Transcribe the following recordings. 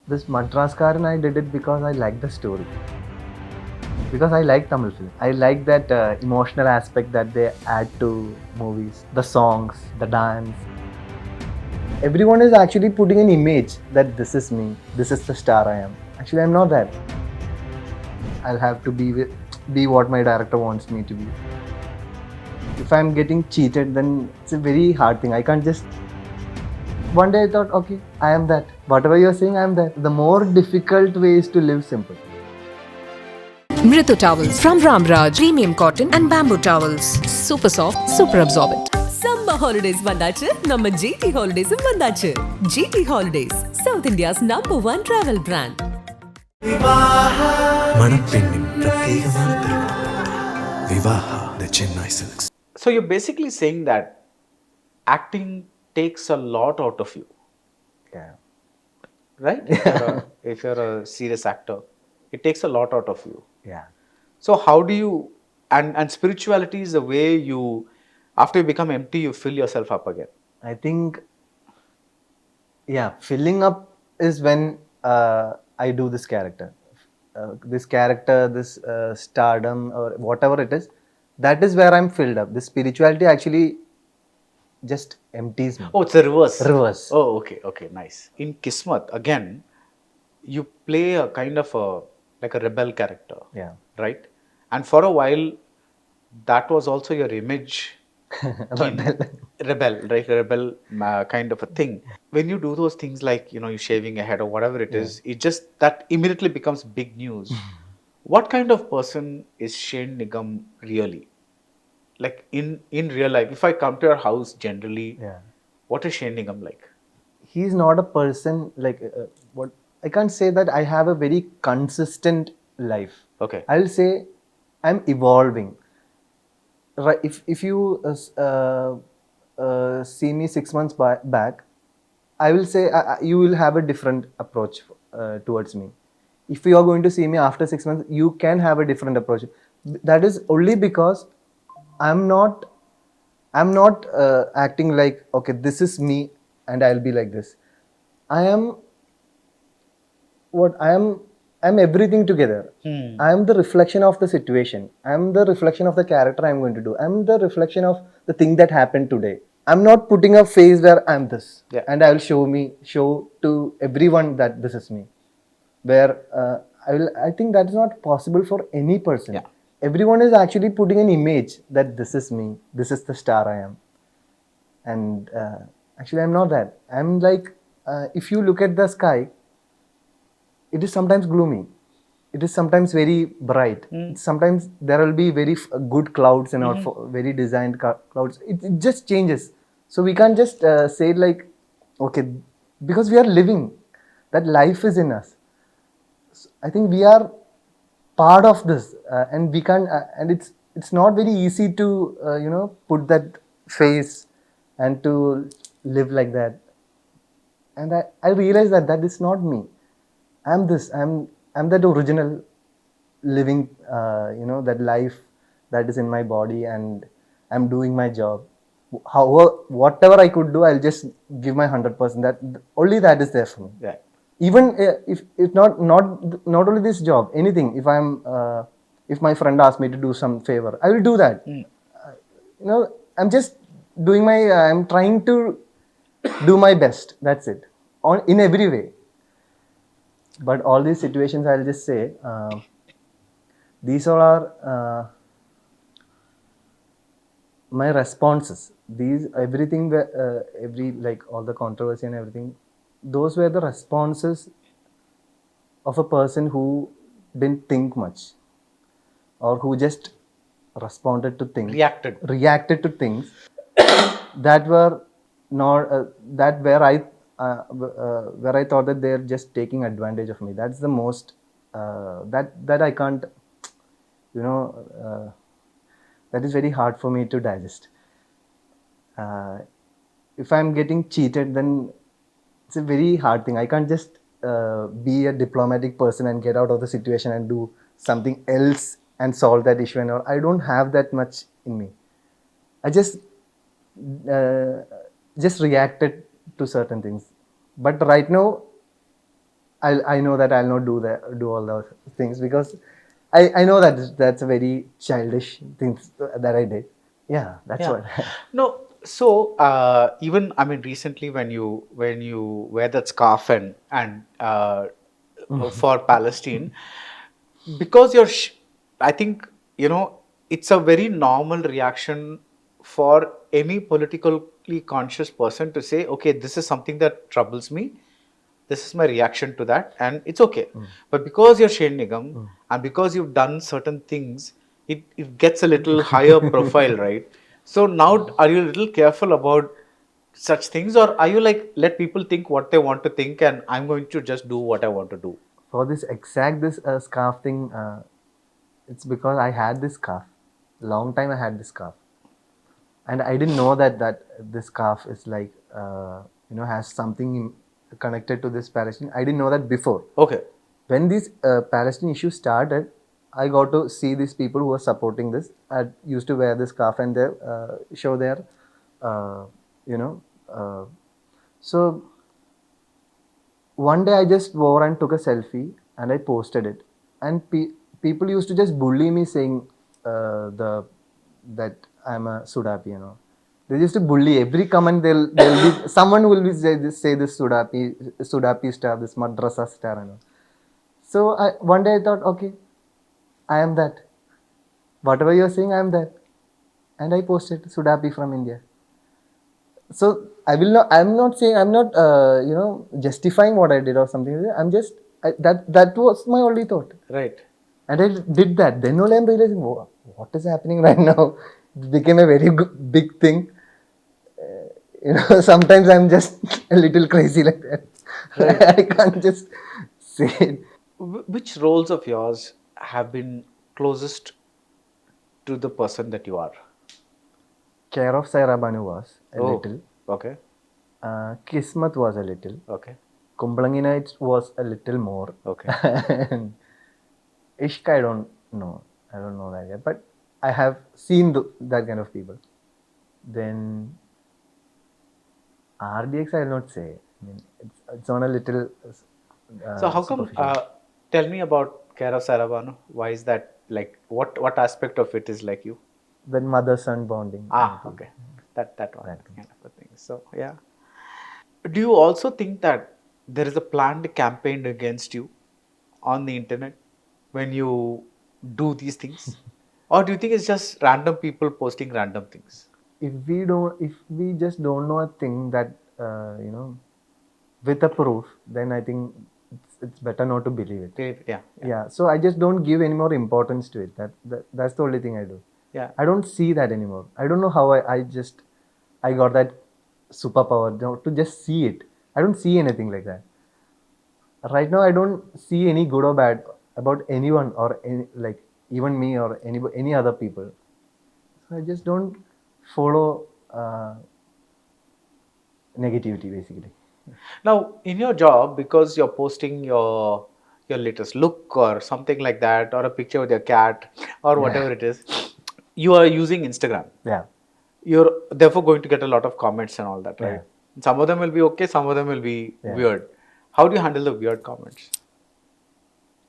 This Madras Karan, I did it because I liked the story. Because I like Tamil film. I like that emotional aspect that they add to movies. The songs, the dance. Everyone is actually putting an image that this is me, this is the star I am. Actually, I'm not that. I'll have to be what my director wants me to be. If I'm getting cheated, then it's a very hard thing. I can't just. One day I thought, okay, I am that. Whatever you're saying, I am that. The more difficult way is to live simple. Mritu towels from Ramraj, premium cotton and bamboo towels. Super soft, super absorbent. Summer holidays vandachu, நம்ம GT Holidays vandachu. GT Holidays, South India's #1 travel brand. மணப்பெண்ணின் பிரத்யேகமான திருமணம் Vivaha the Chennai Silks. So you're basically saying that acting takes a lot out of you, Yeah. right? If you're a serious actor, it takes a lot out of you. Yeah. So how do you, and spirituality is the way you, after you become empty, you fill yourself up again. I think, yeah, filling up is when I do this character. This stardom or whatever it is, that is where I'm filled up. This spirituality actually just empties me. Oh, it's a reverse. Reverse. Oh, okay, nice. In Kismat, again, you play a kind of like a rebel character. Yeah. Right? And for a while, that was also your image. Rebel, right? Rebel kind of a thing. When you do those things like, you're shaving a head or whatever it is, it just, that immediately becomes big news. What kind of person is Shane Nigam really? Like in real life, if I come to your house generally, Yeah. what is Shane Nigam like? He's not a person like what I can't say that I have a very consistent life. Okay. I'll say I'm evolving. Right? If you see me 6 months back, I will say you will have a different approach towards me. If you are going to see me after 6 months, you can have a different approach. That is only because I'm not acting like, okay, this is me and I'll be like this. I'm everything together. I'm the reflection of the situation. I'm the reflection of the character I'm going to do. I'm the reflection of the thing that happened today. I'm not putting a face where I'm this. Yeah. And I'll show to everyone that this is me. Where I think that is not possible for any person. Yeah. Everyone is actually putting an image that this is me. This is the star I am. And actually I'm not that. I'm like, if you look at the sky, it is sometimes gloomy. It is sometimes very bright. Sometimes there will be very good clouds and very designed clouds. It just changes. So we can't just say like, okay, because we are living, that life is in us. So I think we are part of this, and we can, and it's not very easy to put that face and to live like that. And I realized that is not me. I'm this. I'm that original living, that life that is in my body, and I'm doing my job. However, whatever I could do, I'll just give my 100%. That only that is there for me. Yeah. Even if not only this job, anything. If my friend asks me to do some favor, I will do that. I'm just doing I'm trying to do my best. That's it. In every way. But all these situations, I'll just say, these all are my responses. Everything, like all the controversy and everything, those were the responses of a person who didn't think much, or who just responded to things, reacted to things that were not where I thought that they're just taking advantage of me. That's the most that I can't, that is very hard for me to digest. If I'm getting cheated, then it's a very hard thing. I can't just be a diplomatic person and get out of the situation and do something else and solve that issue. And all. I don't have that much in me. I just reacted to certain things. But right now, I know that I'll not do all those things because I know that that's a very childish things that I did. Yeah, that's Yeah. what. No, so even I mean recently when you wear that scarf and for Palestine, because I think it's a very normal reaction for any politically conscious person to say, okay, this is something that troubles me. This is my reaction to that, and it's okay. But because you're Shane Nigam and because you've done certain things, it gets a little higher profile, right? So now, are you a little careful about such things, or are you like let people think what they want to think, and I'm going to just do what I want to do? For this scarf thing, it's because I had this scarf. Long time I had this scarf, and I didn't know that this scarf is like has something connected to this Palestine. I didn't know that before. Okay. When this Palestine issue started, I got to see these people who were supporting this. I used to wear this scarf and they show their, uh, you know. So one day I just wore and took a selfie and I posted it, and people used to just bully me saying that I'm a Sudapi. They used to bully every comment. They'll be someone will be say this Sudapi star, this madrasa star. So one day I thought, okay, I am that. Whatever you're saying, I am that, and I posted Sudapi from India. So I will not. I'm not saying. I'm not. Justifying what I did or something. I'm just that was my only thought, Right. and I did that. Then only I'm realizing what is happening right now. It became a very big thing. Sometimes I'm just a little crazy like that. Right. I can't just say it. Which roles of yours have been closest to the person that you are? Care of Saira Banu was a Oh, little. okay. Kismat was a little. Okay. Kumblangi Nights was a little more. Okay. And Ishq, I don't know. I don't know that yet. But I have seen that kind of people. Then RDX, I'll not say. I mean, it's on a little So how come? superficial. Tell me about Care of Sarabano. Why is that like? What aspect of it is like you? Then mother-son bonding. Ah, maybe. okay. That one That thing. kind of a thing. So yeah. Do you also think that there is a planned campaign against you on the internet when you do these things, or do you think it's just random people posting random things? If we just don't know a thing that with a proof, then I think it's better not to believe it. Yeah. Yeah. Yeah, so I just don't give any more importance to it. That's the only thing I do. Yeah. I don't see that anymore. I don't know how I got that superpower to just see it. I don't see anything like that. Right now I don't see any good or bad about anyone or like even me or any other people. So I just don't follow negativity basically. Now, in your job, because you're posting your latest look or something like that, or a picture with your cat or whatever it is, you are using Instagram. Yeah. You're therefore going to get a lot of comments and all that, right? Yeah. Some of them will be okay, some of them will be Yeah. weird. How do you handle the weird comments?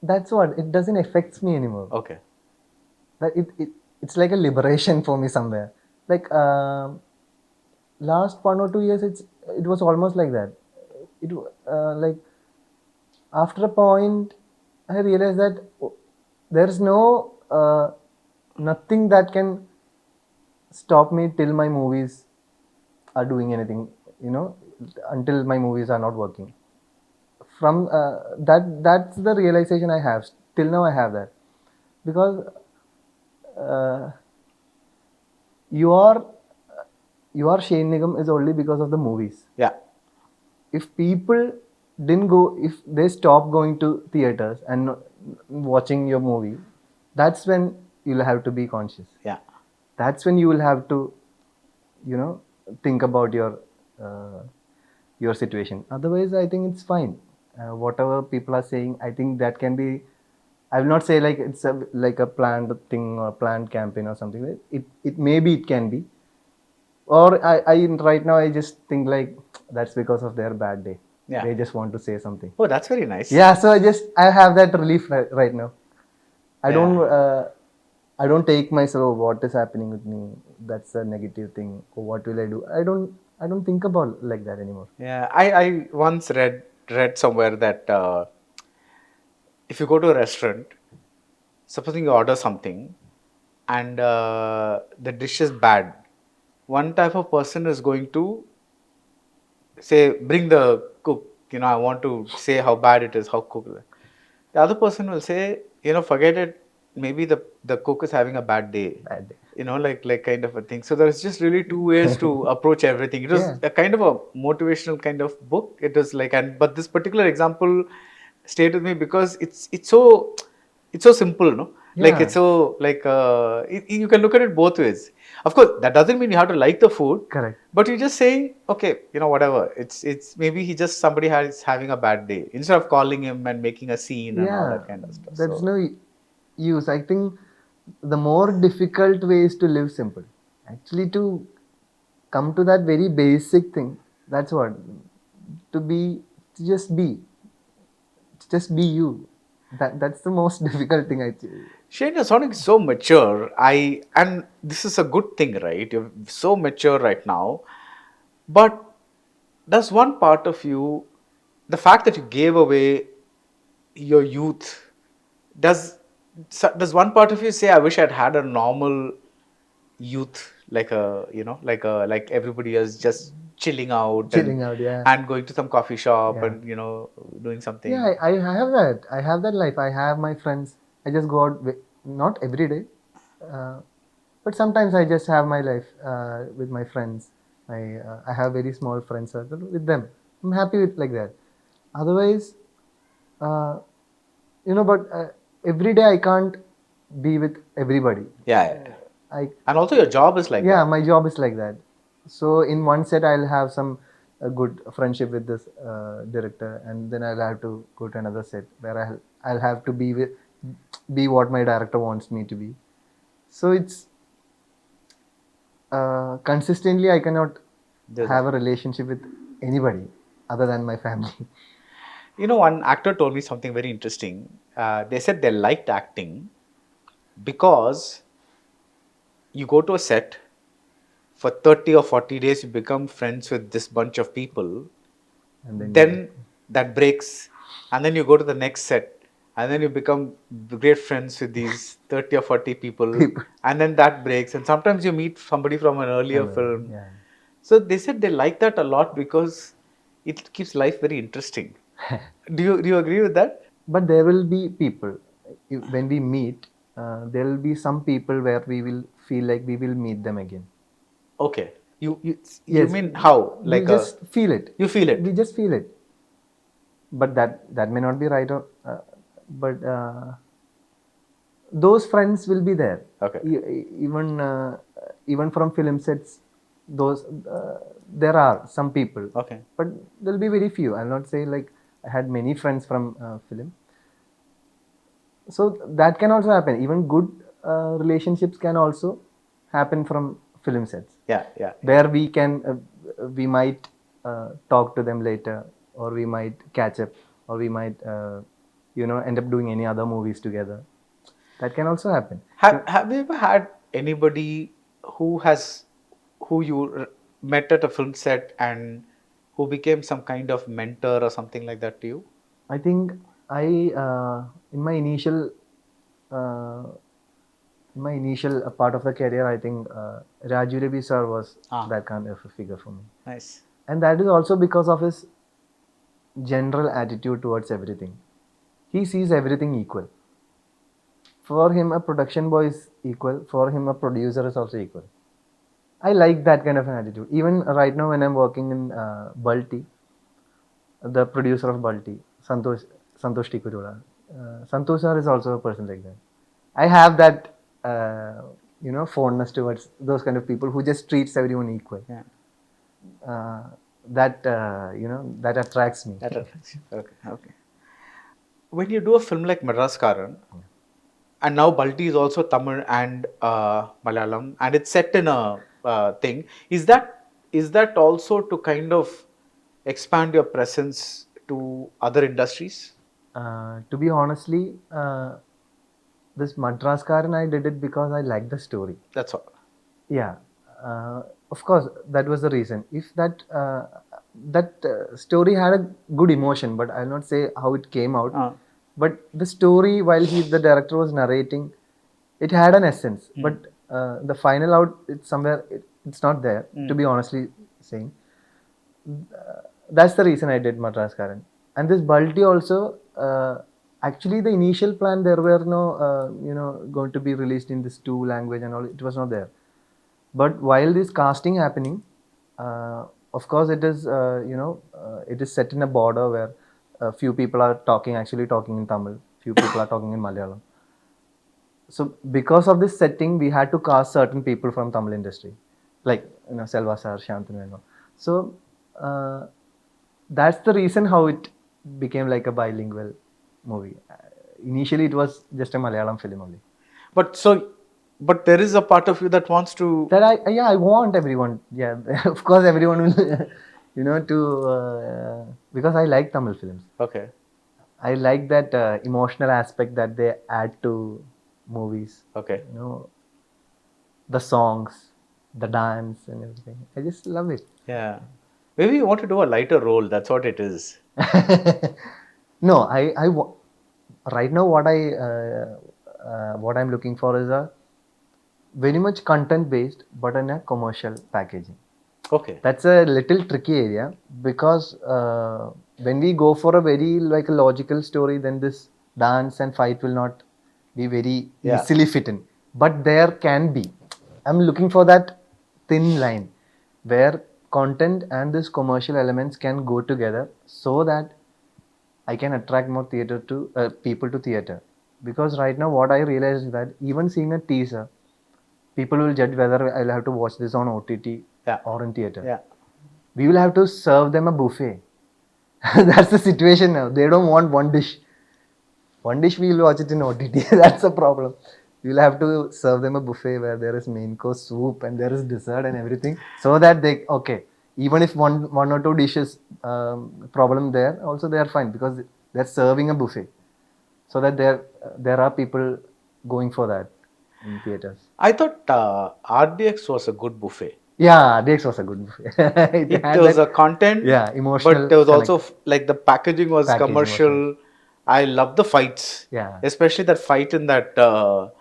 That's what it doesn't affect me anymore. Okay. That it's like a liberation for me somewhere. Like last 1 or 2 years, it was almost like that. It like after a point, I realized that there's no nothing that can stop me till my movies are doing anything. Until my movies are not working. From that's the realization I have. Till now, I have that because uh, your Shane Nigam is only because of the movies. Yeah. If people didn't go, if they stop going to theaters and watching your movie, that's when you'll have to be conscious. Yeah. That's when you will have to, think about your situation. Otherwise, I think it's fine. Whatever people are saying, I think that can be. I will not say like it's like a planned thing or planned campaign or something. It maybe it can be, or I right now I just think like that's because of their bad day. Yeah. They just want to say something. Oh, that's very nice. Yeah, so I have that relief right now. I Yeah. don't take myself, oh, what is happening with me? That's a negative thing. Or what will I do? I don't think about like that anymore. Yeah, I once read somewhere that if you go to a restaurant, supposing you order something and the dish is bad, one type of person is going to say, bring the cook. I want to say how bad it is, how cook. The other person will say, forget it. Maybe the cook is having a bad day. Bad day. Like kind of a thing. So there's just really two ways to approach everything. It was Yeah. a kind of a motivational kind of book. It was like, but this particular example stayed with me because it's so simple, no? Like Yeah. it's so like you can look at it both ways. Of course, that doesn't mean you have to like the food. Correct. But you're just saying, okay, whatever. It's maybe somebody is having a bad day. Instead of calling him and making a scene and all Yeah. that kind of stuff. There's So, no use. I think the more difficult way is to live simple. Actually, to come to that very basic thing. That's what. To just be. Just be you. That's the most difficult thing actually. Shane, you're sounding so mature. And this is a good thing, right? You're so mature right now. But does one part of you, the fact that you gave away your youth, does one part of you say, I wish I'd had a normal youth, like everybody else, just chilling out Chilling out, yeah. and going to some coffee shop Yeah. and doing something. Yeah, I have that. I have that life. I have my friends. I just go out not every day, but sometimes I just have my life with my friends. I have very small friend circle with them. I'm happy with like that. Otherwise, uh, but every day I can't be with everybody. Yeah. I And also your job is like yeah, that. my job is like that. So in one set, I'll have some good friendship with this director, and then I'll have to go to another set where I'll have to be what my director wants me to be. So it's consistently I cannot have a relationship with anybody other than my family. One actor told me something very interesting. They said they liked acting because you go to a set for 30 or 40 days, you become friends with this bunch of people. And Then that breaks, and then you go to the next set, and then you become great friends with these 30 or 40 people, and then that breaks, and sometimes you meet somebody from an earlier film. Yeah. So they said they like that a lot because it keeps life very interesting. Do you agree with that? But there will be people when we meet. There will be some people where we will feel like we will meet them again. Okay. You Yes. mean how? We just feel it. You feel it. We just feel it. But that may not be right, or but those friends will be there. Okay. Even from film sets, those there are some people. Okay. But there'll be very few. I'll not say like I had many friends from film. So that can also happen. Even good relationships can also happen from film sets. Yeah. Where we might talk to them later, or we might catch up, or we might end up doing any other movies together. That can also happen. Have you ever had anybody who you met at a film set and who became some kind of mentor or something like that to you? I think in my initial part of the career, I think Raju Ravi sir was that kind of a figure for me. Nice. And that is also because of his general attitude towards everything. He sees everything equal. For him, a production boy is equal. For him, a producer is also equal. I like that kind of an attitude. Even right now, when I'm working in Balti, the producer of Balti, Santosh Tikurula, Santosh sir is also a person like that. I have that fondness towards those kind of people who just treats everyone equal. Yeah. That attracts me. That attracts you. Okay. When you do a film like Madras Karan, and now Balti is also Tamil and Malayalam, and it's set in a thing. Is that also to kind of expand your presence to other industries? To be honestly, this Madras Karan, I did it because I liked the story. That's all. Yeah, of course, that was the reason. If that story had a good emotion, but I'll not say how it came out. But the story, while the director was narrating, it had an essence. But the final out, it's somewhere, it's not there. To be honestly saying, that's the reason I did Madras Karan. And this Balti also, actually the initial plan, there were no, going to be released in this two language and all. It was not there. But while this casting happening, of course, it is it is set in a border where a few people are actually talking in Tamil, few people are talking in Malayalam. So because of this setting, we had to cast certain people from Tamil industry, like Selva sir, Shantanu and all. So that's the reason how it became like a bilingual movie. Initially, it was just a Malayalam film only. But there is a part of you that wants to. That I want everyone. Yeah, of course, everyone will, because I like Tamil films. Okay. I like that emotional aspect that they add to movies. Okay. The songs, the dance, and everything. I just love it. Yeah. Maybe you want to do a lighter role. That's what it is. No, right now what I'm looking for is a very much content based, but in a commercial packaging. Okay. That's a little tricky area because when we go for a very like a logical story, then this dance and fight will not be very easily fit in. But there can be. I'm looking for that thin line where content and this commercial elements can go together so that I can attract more people to theater. Because right now what I realize is that even seeing a teaser, people will judge whether I'll have to watch this on OTT or in theater. Yeah. We will have to serve them a buffet. That's the situation now. They don't want one dish. One dish we will watch it in OTT. That's the problem. We will have to serve them a buffet where there is main course soup and there is dessert and everything, so that even if one or two dishes problem there, also they are fine because they're serving a buffet, so that there are people going for that in theaters. I thought RDX was a good buffet. Yeah, DX was a good buffet. It was a content, emotional, but there was also like the packaging was commercial. Was I love the fights, especially that fight in that colony.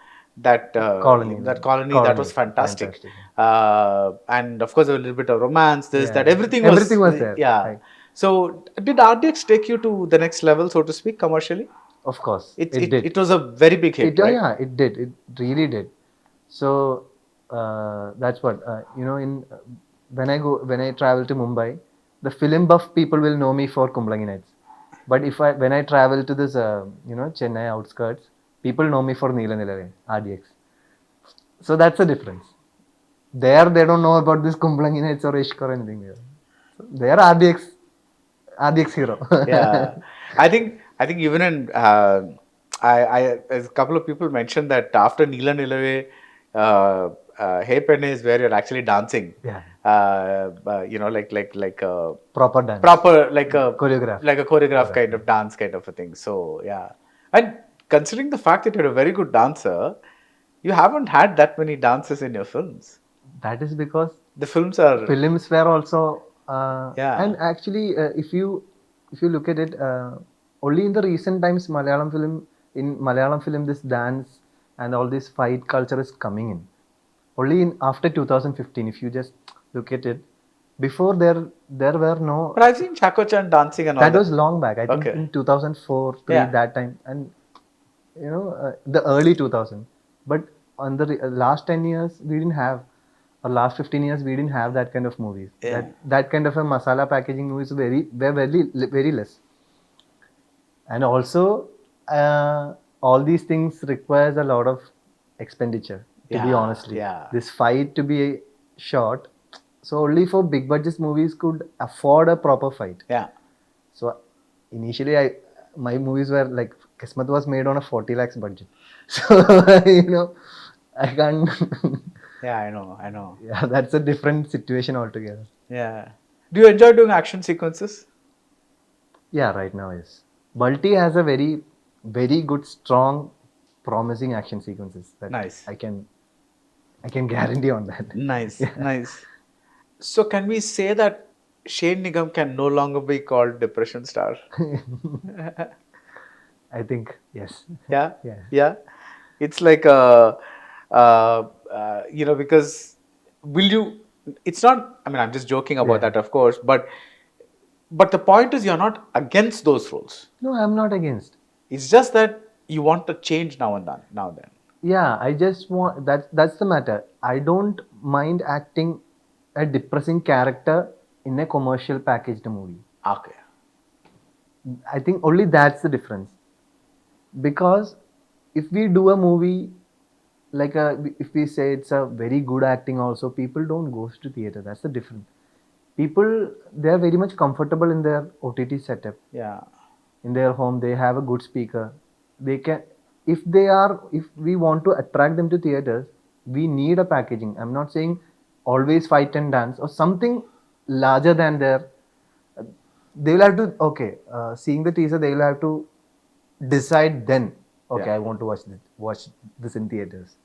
That was fantastic. And of course, a little bit of romance. Everything was there. Yeah. Right. So, did RDX take you to the next level, so to speak, commercially? Of course, it did. It was a very big hit, right? Yeah, it did. It really did. So that's what when I travel to Mumbai, the film buff people will know me for Kumblangi Nights. But when I travel to this Chennai outskirts, people know me for Neela Nilave, RDX. So that's the difference. There they don't know about this Kumblangi Nights or Ishq or anything there. So they are RDX hero. Yeah, I think even in a couple of people mentioned that after Neela Nilave, Hey Penne is where you're actually dancing. Yeah. Like a proper dance. Like a choreograph kind of dance kind of a thing. So yeah, and considering the fact that you're a very good dancer, you haven't had that many dances in your films. That is because the films were also and actually if you look at it, only in the recent times Malayalam film this dance and all this fight culture is coming in. Only after 2015, if you just look at it, before there were no. But I've seen Chako Chan dancing and all that. That was long back. I think in 2004, that time, and the early 2000. But on the last 10 years, we didn't have, or last 15 years, we didn't have that kind of movies. Yeah. That kind of a masala packaging movies were very less. And also, all these things requires a lot of expenditure. To be honestly, this fight to be shot, so only for big budget movies could afford a proper fight. Yeah. So initially, my movies were like Kismat was made on a 40 lakhs budget. So I can't. Yeah, I know. Yeah, that's a different situation altogether. Yeah. Do you enjoy doing action sequences? Yeah, right now, yes. Balti has a very, very good, strong, promising action sequences that Nice. I can guarantee on that. Nice, Yeah. nice. So can we say that Shane Nigam can no longer be called depression star? I think yes. Yeah, Yeah. yeah. It's like because will you? It's not. I mean, I'm just joking about Yeah. that, of course. But the point is, you're not against those roles. No, I'm not against. It's just that you want to change now and then. Now then. Yeah, I just want that's the matter. I don't mind acting a depressing character in a commercial packaged movie. Okay. I think only that's the difference. Because if we do a movie like if we say it's a very good acting also, people don't go to theater. That's the difference. People, they are very much comfortable in their OTT setup. Yeah. In their home, they have a good speaker. They can, if we want to attract them to theaters, we need a packaging. I'm not saying always fight and dance or something larger than their. They will have to, okay, seeing the teaser, they will have to decide then, okay, Yeah. I want to watch this in theaters.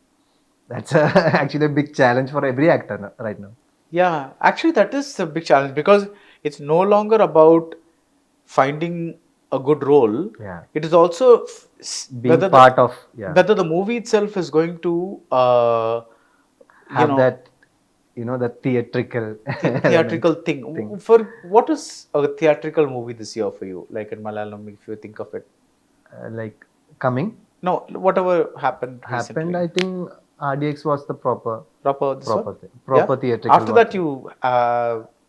That's actually a big challenge for every actor right now. Yeah, actually, that is a big challenge because it's no longer about finding a good role. Yeah. It is also Being part of, yeah, whether the movie itself is going to have that, the theatrical element theatrical thing. For what is a theatrical movie this year for you? Like in Malayalam, if you think of it. like coming No, whatever happened happened. recently. I think RDX was the proper Proper this proper one? thing, proper Yeah. theatrical After one. that, you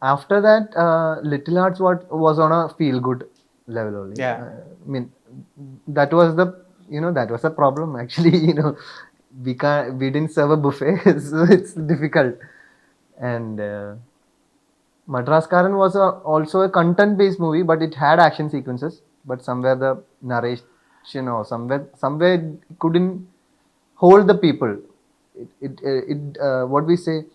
After that, Little Hearts what was on a feel good level only. yeah. I mean, that was that was a problem actually. We didn't serve a buffet, so it's difficult. And Madras Karan was also a content based movie, but it had action sequences. But somewhere the narration or somewhere it couldn't hold the people. What we say,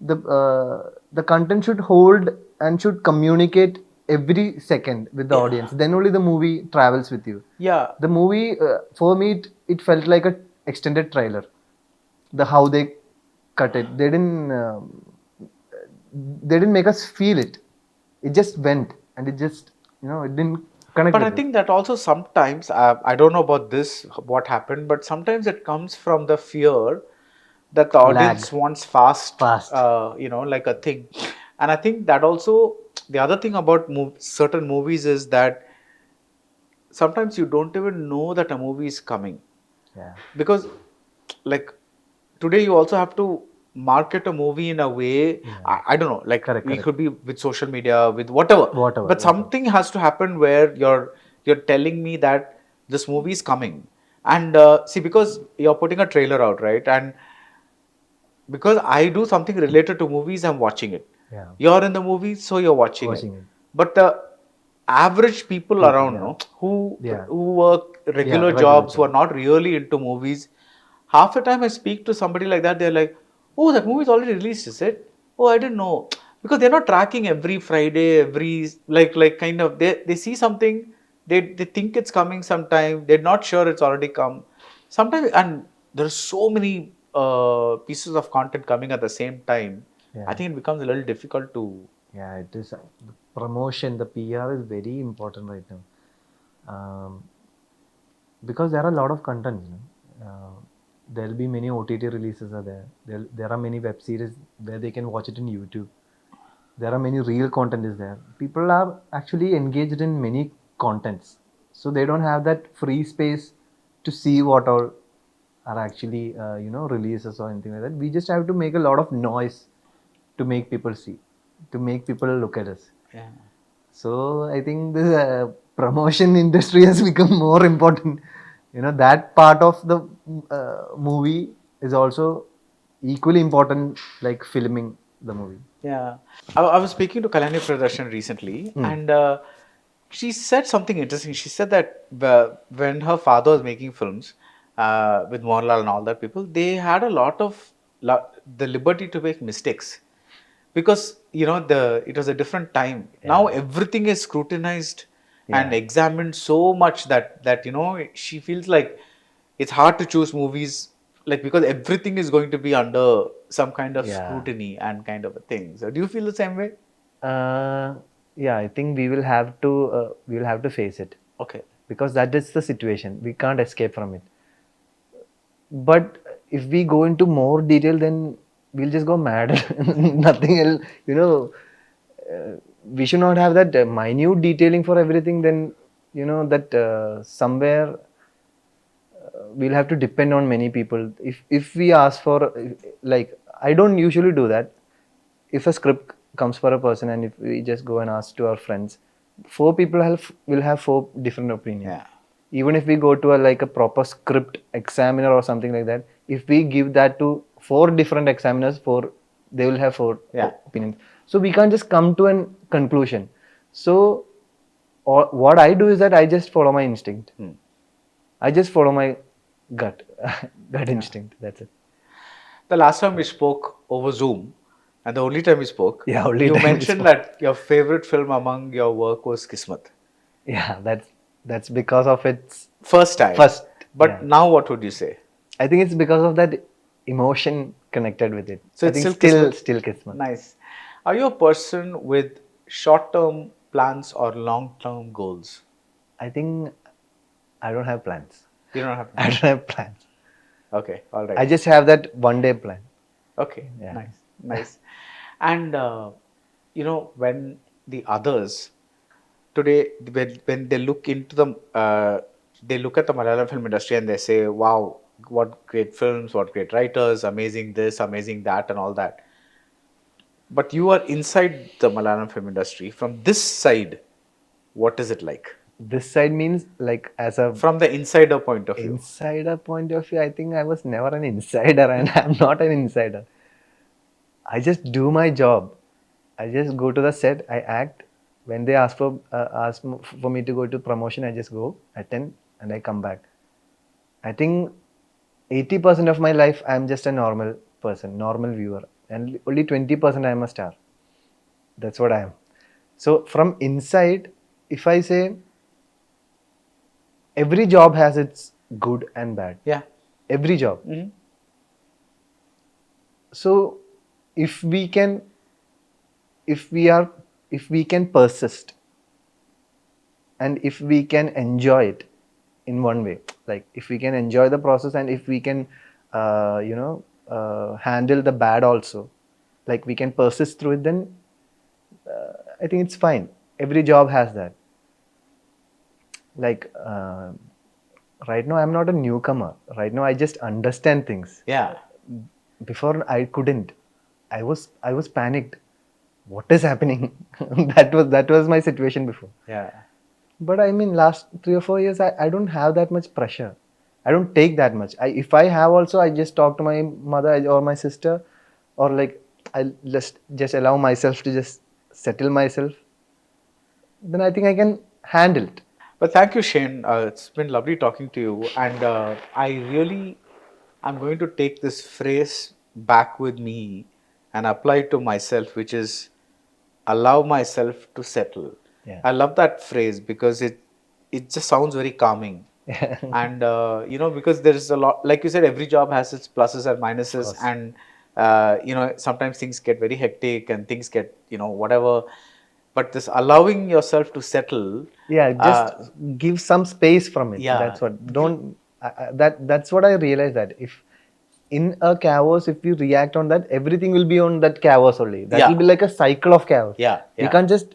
the content should hold and should communicate every second with the Yeah. audience. Then only the movie travels with you. Yeah. The movie, for me, it felt like a extended trailer. The how they cut it, they didn't make us feel it. It just went, and it just it didn't connect But I with us. think that also sometimes, I don't know about this, what happened, but sometimes it comes from the fear that the audience Lag. wants fast, Fast. like a thing. And I think that also, the other thing about certain movies is that sometimes you don't even know that a movie is coming. Yeah. Because, like, today you also have to market a movie in a way, I don't know, like Correct, we correct. could be with social media, with whatever, Whatever, but whatever. something has to happen where you're telling me that this movie is coming. And see, because you're putting a trailer out, right? And because I do something related to movies, I'm watching it. Yeah. You're in the movie, so you're watching Watching it. But the average people around, yeah. no, who Yeah. work regular regular jobs, who are job. not really into movies, half the time I speak to somebody like that, they're like, "Oh, that movie is already released, is it? Oh, I didn't know." Because they're not tracking every Friday, every like kind of they see something, they think it's coming sometime, they're not sure it's already come. Sometimes, and there are so many pieces of content coming at the same time. Yeah. I think it becomes a little difficult to. Yeah, it is. The promotion, the PR is very important right now. Because there are a lot of content. There'll be many OTT releases are there. There are many web series where they can watch it in YouTube. There are many real content is there. People are actually engaged in many contents, so they don't have that free space to see what all are actually releases or anything like that. We just have to make a lot of noise to make people see, to make people look at us. Yeah. So I think the promotion industry has become more important. That part of the movie is also equally important, like filming the movie. Yeah, I was speaking to Kalyani Pradarshan recently, and she said something interesting. She said that when her father was making films with Mohanlal and all that people, they had a lot of the liberty to make mistakes because it was a different time. Now everything is scrutinized and examined so much that she feels like it's hard to choose movies, like, because everything is going to be under some kind of Yeah. scrutiny and kind of a thing. So do you feel the same way? Uh, yeah, I think we will have to face it, Okay. because that is the situation. We can't escape from it. But if we go into more detail, then we'll just go mad. Nothing else, we should not have that minute detailing for everything. Then that somewhere we'll have to depend on many people. If we ask for, like, I don't usually do that. If a script comes for a person and if we just go and ask to our friends, four people will have four different opinions. Yeah. Even if we go to a proper script examiner or something like that, if we give that to four different examiners, they will have four Yeah. opinions. So we can't just come to a conclusion. So what I do is that I just follow my instinct. I just follow my gut instinct. That's it. The last time we spoke over Zoom, and the only time we spoke, Yeah, only you time we mentioned spoke. that your favorite film among your work was Kismet. Yeah, that's because of its First time. first. But yeah. now what would you say? I think it's because of that emotion connected with it. So I it's think still still Kismet. Nice. Are you a person with short-term plans or long-term goals? I think I don't have plans. You don't have. I don't have plans. Okay, all right. I just have that one day plan. Okay, Yeah. nice. And when the others today, when they look into they look at the Malayalam film industry and they say, "Wow, what great films, what great writers, amazing this, amazing that, and all that." But you are inside the Malayalam film industry. From this side, what is it like? This side means, like, as a From the insider point of view. insider point of view, I think I was never an insider and I'm not an insider. I just do my job. I just go to the set, I act. When they ask for me to go to promotion, I just go, attend, and I come back. I think 80% of my life I'm just a normal person, normal viewer, and only 20% I'm a star. That's what I am. So from inside, if I say, every job has its good and bad. Yeah. Every job. Mhm. So if we can persist, and if we can enjoy it in one way, like if we can enjoy the process, and if we can handle the bad also, like we can persist through it, then I think it's fine. Every job has that. Like right now I'm not a newcomer. Right now I just understand things. Yeah. Before I couldn't. I was panicked. What is happening? that was my situation before. Yeah. But I mean, last 3 or 4 years, I don't have that much pressure. I don't take that much. If I have also, I just talk to my mother or my sister, or like I just allow myself to just settle myself. Then I think I can handle it. But thank you, Shane. It's been lovely talking to you. And I'm going to take this phrase back with me and apply it to myself, which is allow myself to settle. Yeah. I love that phrase because it just sounds very calming. And, because there is a lot, like you said, every job has its pluses and minuses. And, sometimes things get very hectic and things get, whatever. But this allowing yourself to settle. Yeah, just give some space from it. Yeah. That's what. Don't. That's what I realized, that if in a chaos, if you react on that, everything will be on that chaos only. That Yeah. will be like a cycle of chaos. Yeah, You yeah. can't just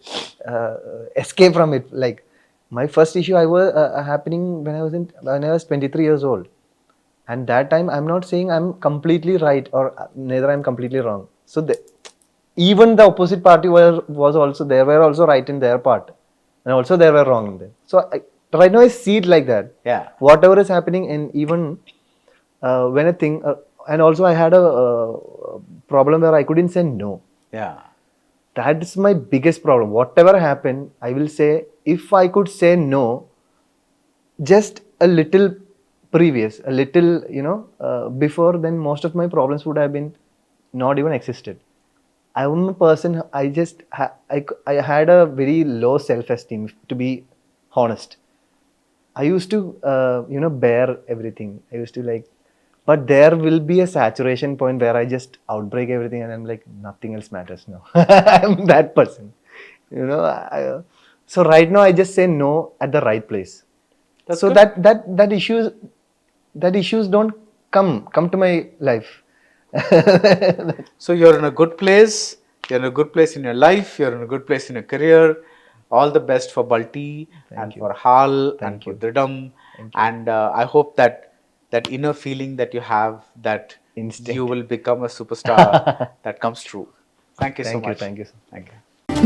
escape from it. Like my first issue, I was happening when I was 23 years old, and that time I'm not saying I'm completely right, or neither I'm completely wrong. So even the opposite party was also, they were also right in their part, and also they were wrong in them. So right now I see it like that. Yeah. Whatever is happening, and even when a thing, and also I had a problem where I couldn't say no. Yeah. That's my biggest problem. Whatever happened, I will say, if I could say no, just a little previous, a little, before, then most of my problems would have been not even existed. I'm a person, I had a very low self-esteem, to be honest. I used to, bear everything. I used to like, but there will be a saturation point where I just outbreak everything and I'm like, nothing else matters now. I'm that person. So right now I just say no at the right place. That's So good. that issues don't come to my life. So you're in a good place. You're in a good place in your life. You're in a good place in your career. All the best for Balti and you. for Hal and Thank for you. Dridam. And I hope that inner feeling that you have, that Instinct. you will become a superstar, that comes true. Thank you so Thank you, much. thank you. Thank you.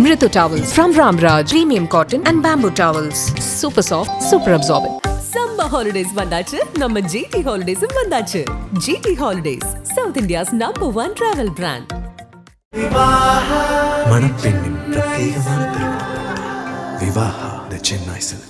Mritu Towels from Ramraj. Premium cotton and bamboo towels. Super soft, super absorbent. Summer holidays வந்தாச்சு, நம்ம GT ஹாலிடேஸும் வந்தாச்சு. GT holidays, south India's #1 travel brand. மணப்பெண்ணின் பிரத்யேகமான திருமணம் விவாஹா த Chennai silks.